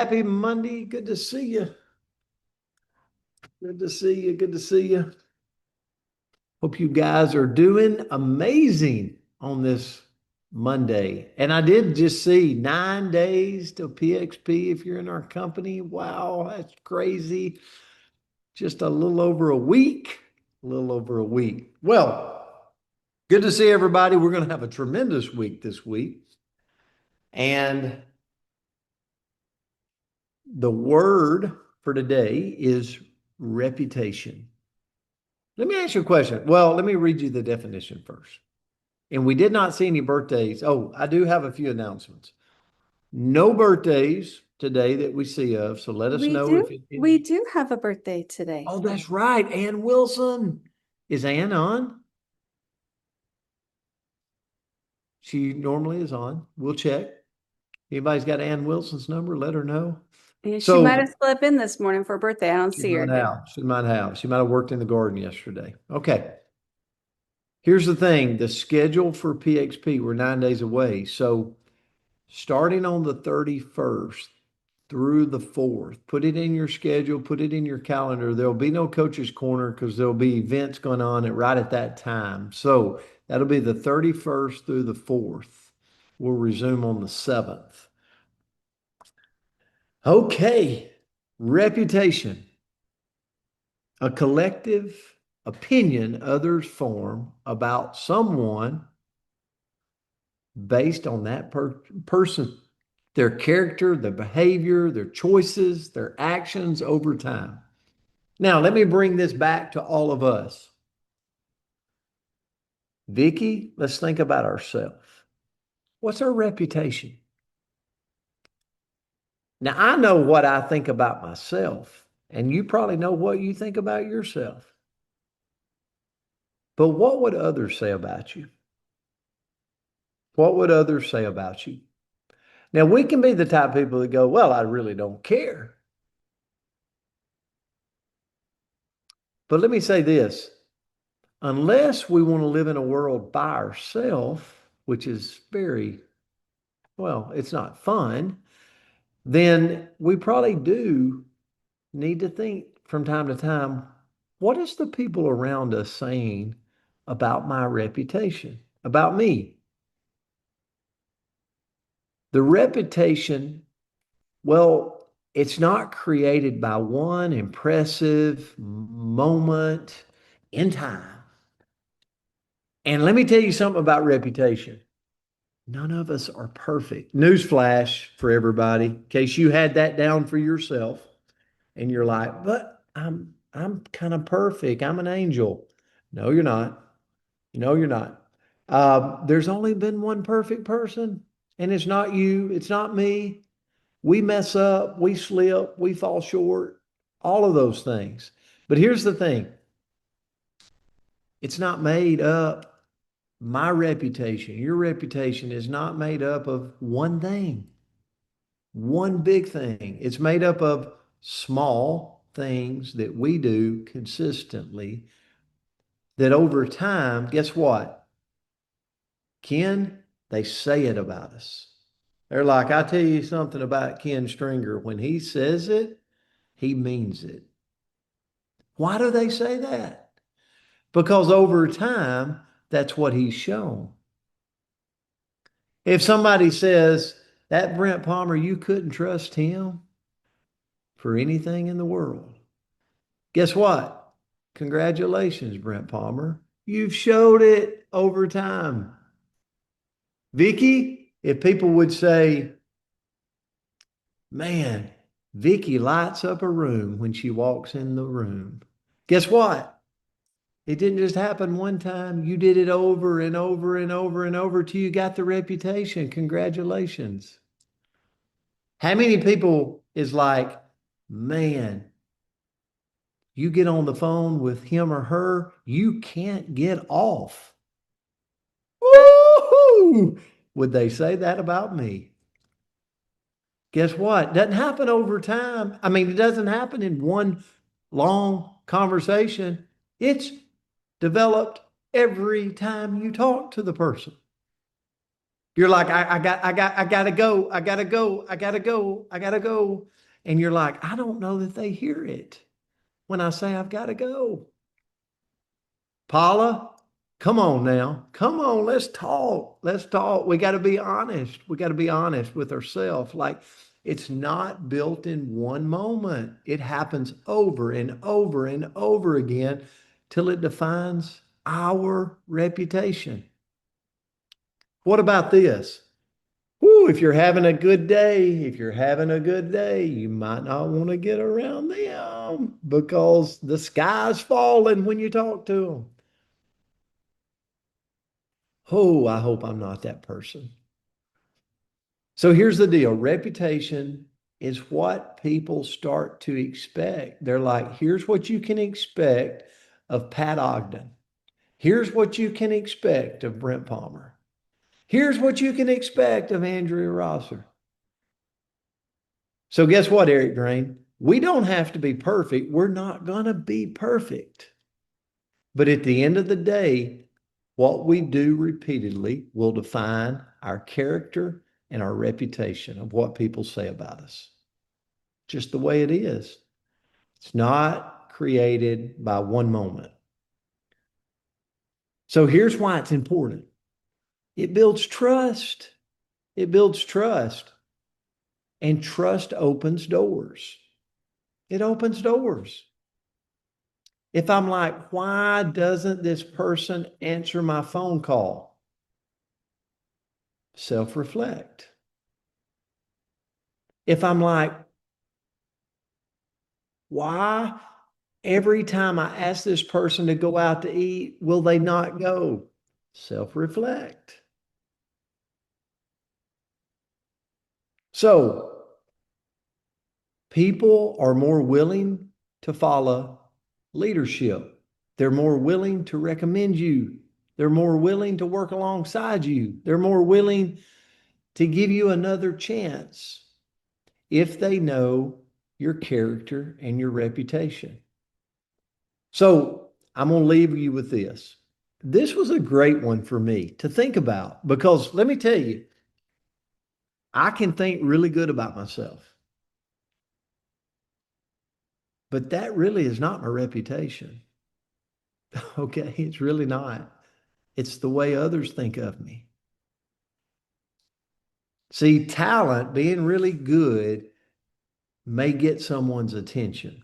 Happy Monday. Good to see you. Good to see you. Good to see you. Hope you guys are doing amazing on this Monday. And I did just see 9 days to PXP if you're in our company. Wow, that's crazy. Just a little over a week. A little over a week. Well, good to see everybody. We're going to have a tremendous week this week. And the word for today is reputation. Let me ask you a question. Well, let me read you the definition first. And we did not see any birthdays. Oh, I do have a few announcements. No birthdays today that we see of. So let us We know if do. it. We do have a birthday today. Oh, that's right. Ann Wilson. Is Ann on? She normally is on. We'll check. Anybody's got Ann Wilson's number? Let her know. Yeah, she might So have slept in this morning for her birthday. I don't she see her might here. have. She might have. She might have worked in the garden yesterday. Okay. Here's the thing, the schedule for PXP, we're 9 days away. So starting on the 31st through the 4th, put it in your schedule, put it in your calendar. There'll be no coach's corner because there'll be events going on right at that time. So that'll be the 31st through the 4th. We'll resume on the 7th. Okay, reputation, a collective opinion others form about someone based on that person, their character, their behavior, their choices, their actions over time. Now, let me bring this back to all of us. Vicky, let's think about ourselves. What's our reputation? Now, I know what I think about myself, and you probably know what you think about yourself. But what would others say about you? What would others say about you? Now, we can be the type of people that go, well, I really don't care. But let me say this, unless we want to live in a world by ourselves, which is very, well, it's not fun, then we probably do need to think from time to time, what is the people around us saying about my reputation, about me? The reputation, well, it's not created by one impressive moment in time. And let me tell you something about reputation. None of us are perfect. Newsflash for everybody, in case you had that down for yourself and you're like, but I'm kind of perfect. I'm an angel. No, you're not. No, you're not. There's only been one perfect person, and it's not you. It's not me. We mess up, we slip, we fall short, all of those things. But here's the thing, it's not made up. My reputation, your reputation is not made up of one thing, one big thing. It's made up of small things that we do consistently that over time, guess what? Ken, they say it about us. They're like, I tell you something about Ken Stringer. When he says it, he means it. Why do they say that? Because over time, that's what he's shown. If somebody says, that Brent Palmer, you couldn't trust him for anything in the world. Guess what? Congratulations, Brent Palmer. You've showed it over time. Vicky, if people would say, man, Vicky lights up a room when she walks in the room. Guess what? It didn't just happen one time. You did it over and over and over and over till you got the reputation. Congratulations. How many people is like, man, you get on the phone with him or her, you can't get off. Woo-hoo! Would they say that about me? Guess what? Doesn't happen over time. I mean, it doesn't happen in one long conversation. It's developed every time you talk to the person. You're like, I gotta go, I gotta go, I gotta go, I gotta go. And you're like, I don't know that they hear it when I say I've got to go. Paula, come on now. Come on, let's talk. Let's talk. We got to be honest. We got to be honest with ourselves. Like, it's not built in one moment. It happens over and over and over again till it defines our reputation. What about this? Woo, if you're having a good day, if you're having a good day, you might not want to get around them because the sky's falling when you talk to them. Oh, I hope I'm not that person. So here's the deal. Reputation is what people start to expect. They're like, here's what you can expect of Pat Ogden. Here's what you can expect of Brent Palmer. Here's what you can expect of Andrea Rosser. So guess what, Eric Drain? We don't have to be perfect. We're not going to be perfect. But at the end of the day, what we do repeatedly will define our character and our reputation of what people say about us. Just the way it is. It's not created by one moment. So here's why it's important. It builds trust. It builds trust. And trust opens doors. It opens doors. If I'm like, why doesn't this person answer my phone call? Self-reflect. If I'm like, why every time I ask this person to go out to eat, will they not go? Self-reflect. So people are more willing to follow leadership. They're more willing to recommend you. They're more willing to work alongside you. They're more willing to give you another chance if they know your character and your reputation. So I'm going to leave you with this. This was a great one for me to think about because let me tell you, I can think really good about myself. But that really is not my reputation. Okay, it's really not. It's the way others think of me. See, talent, being really good, may get someone's attention,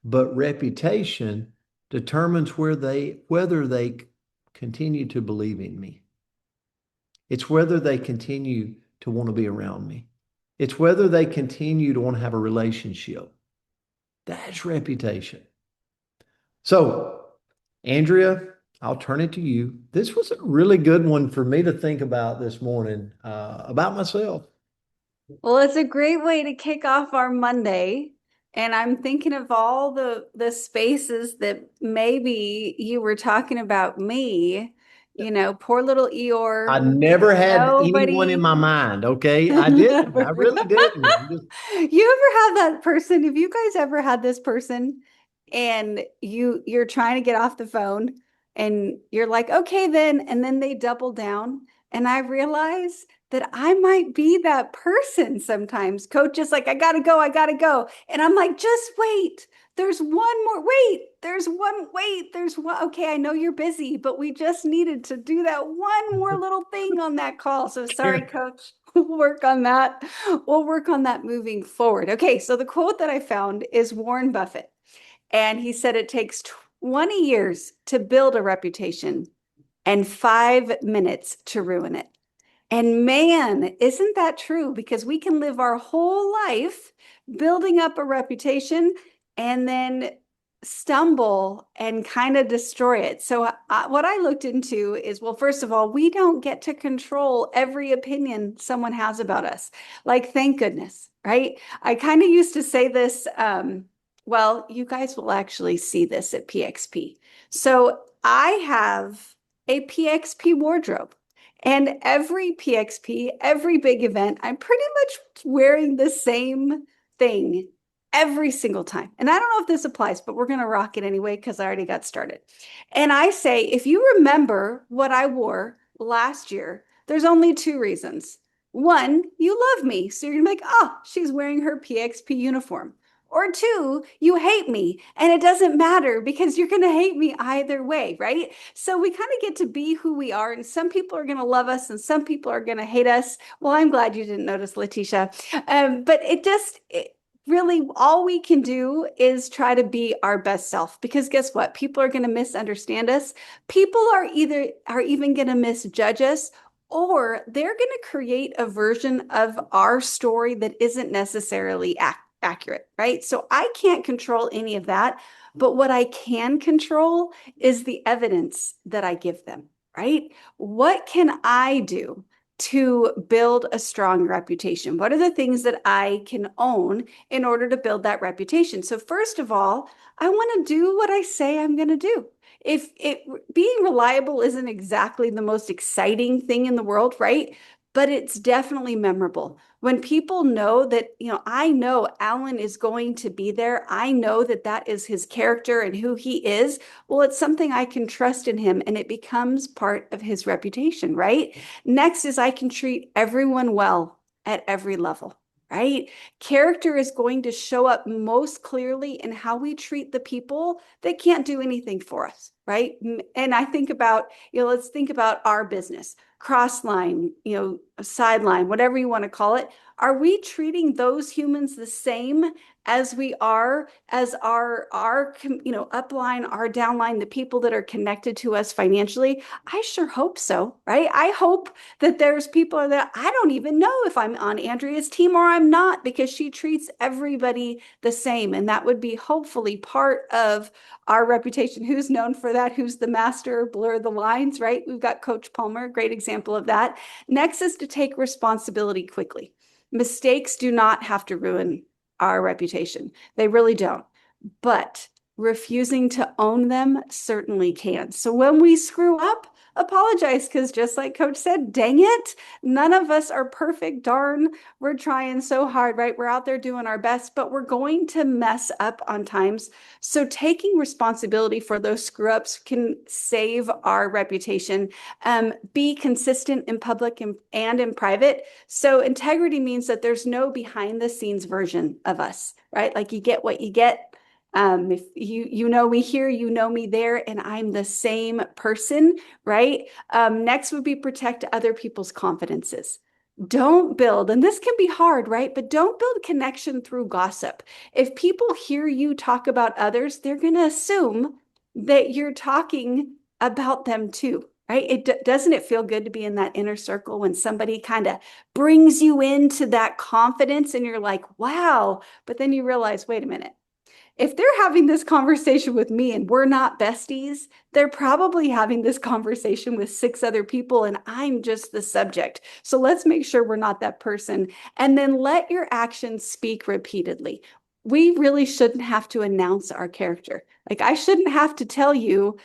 but reputation determines whether they continue to believe in me. It's whether they continue to want to be around me. It's whether they continue to want to have a relationship. That's reputation. So, Andrea, I'll turn it to you. This was a really good one for me to think about this morning, about myself. Well, it's a great way to kick off our Monday. And I'm thinking of all the spaces that maybe you were talking about me, poor little Eeyore. I never had anyone in Nobody. my mind, okay? I didn't. I really didn't. You ever have that person? Have you guys ever had this person and you're trying to get off the phone and you're like, okay, then, and then they double down. And I realize that I might be that person sometimes. Coach is like, I gotta go, I gotta go. And I'm like, just wait. There's one more. Wait, there's one. Wait, there's one. Okay, I know you're busy, but we just needed to do that one more little thing on that call. So sorry, coach. We'll work on that. We'll work on that moving forward. Okay, so the quote that I found is Warren Buffett. And he said it takes 20 years to build a reputation and 5 minutes to ruin it. And man, isn't that true? Because we can live our whole life building up a reputation and then stumble and kind of destroy it. So what I looked into is, well, first of all, we don't get to control every opinion someone has about us. Like, thank goodness, right? I kind of used to say this, well, you guys will actually see this at PXP. So I have a PXP wardrobe. And every PXP, every big event, I'm pretty much wearing the same thing every single time. And I don't know if this applies, but we're going to rock it anyway because I already got started. And I say, if you remember what I wore last year, There's only two reasons. One, you love me. So you're gonna be like, oh, she's wearing her PXP uniform. Or two, you hate me and it doesn't matter because you're going to hate me either way, right? So we kind of get to be who we are. And some people are going to love us and some people are going to hate us. Well, I'm glad you didn't notice, Letitia. But really, all we can do is try to be our best self, because guess what? People are going to misunderstand us. People are even going to misjudge us, or they're going to create a version of our story that isn't necessarily accurate, right? So I can't control any of that, but what I can control is the evidence that I give them, right? What can I do to build a strong reputation? What are the things that I can own in order to build that reputation? So first of all, I want to do what I say I'm going to do. If it being reliable isn't exactly the most exciting thing in the world, right? But it's definitely memorable. When people know that, I know Alan is going to be there. I know that that is his character and who he is. Well, it's something I can trust in him and it becomes part of his reputation, right? Next is I can treat everyone well at every level, right? Character is going to show up most clearly in how we treat the people that can't do anything for us, right? And I think about, let's think about our business, Crossline, Sideline, whatever you want to call it. Are we treating those humans the same as we are as our upline, our downline, the people that are connected to us financially? I sure hope so, right? I hope that there's people that I don't even know if I'm on Andrea's team or I'm not, because she treats everybody the same. And that would be hopefully part of our reputation. Who's known for that? Who's the master blur the lines, right? We've got Coach Palmer, great example of that. Next is to take responsibility quickly. Mistakes do not have to ruin our reputation. They really don't. But refusing to own them certainly can. So when we screw up, apologize, because just like Coach said, dang it, none of us are perfect. Darn, we're trying so hard, right? We're out there doing our best, but we're going to mess up on times. So taking responsibility for those screw ups can save our reputation. Be consistent in public and in private. So integrity means that there's no behind the scenes version of us, right? Like you get what you get. If you know me here, you know me there, and I'm the same person, right? Next would be protect other people's confidences. Don't build, and this can be hard, right? But don't build connection through gossip. If people hear you talk about others, they're going to assume that you're talking about them too, right? Doesn't it feel good to be in that inner circle when somebody kind of brings you into that confidence and you're like, wow, but then you realize, wait a minute. If they're having this conversation with me and we're not besties, they're probably having this conversation with 6 other people and I'm just the subject. So let's make sure we're not that person. And then let your actions speak repeatedly. We really shouldn't have to announce our character. Like I shouldn't have to tell you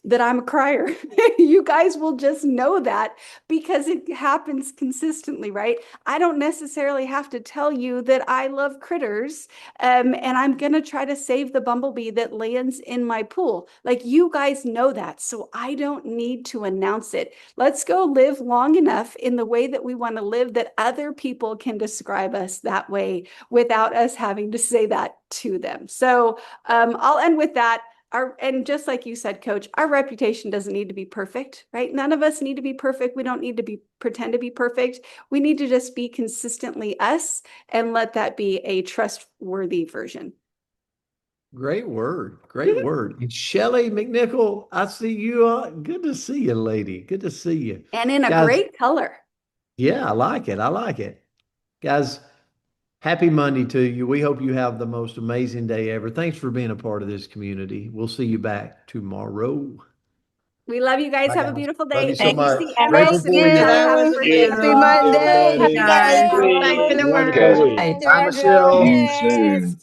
that I'm a crier. You guys will just know that because it happens consistently, right? I don't necessarily have to tell you that I love critters and I'm going to try to save the bumblebee that lands in my pool. Like you guys know that. So I don't need to announce it. Let's go live long enough in the way that we want to live that other people can describe us that way without us having to say that to them. So I'll end with that. And just like you said, Coach, our reputation doesn't need to be perfect, right? None of us need to be perfect. We don't need to pretend to be perfect. We need to just be consistently us and let that be a trustworthy version. Great word. Great word. And Shelly McNichol, I see you. Good to see you, lady. Good to see you. And in a Guys, great color. yeah, I like it. I like it. Guys, happy Monday to you. We hope you have the most amazing day ever. Thanks for being a part of this community. We'll see you back tomorrow. We love you guys. Bye, Have a guys. beautiful Love you day. so If you much. see Grateful Emma, for you. tell her happy birthday. Happy Monday. Happy Guys. Monday. Thanks for the Love you word. guys. Bye, Andrew. Michelle. See you Yes. soon.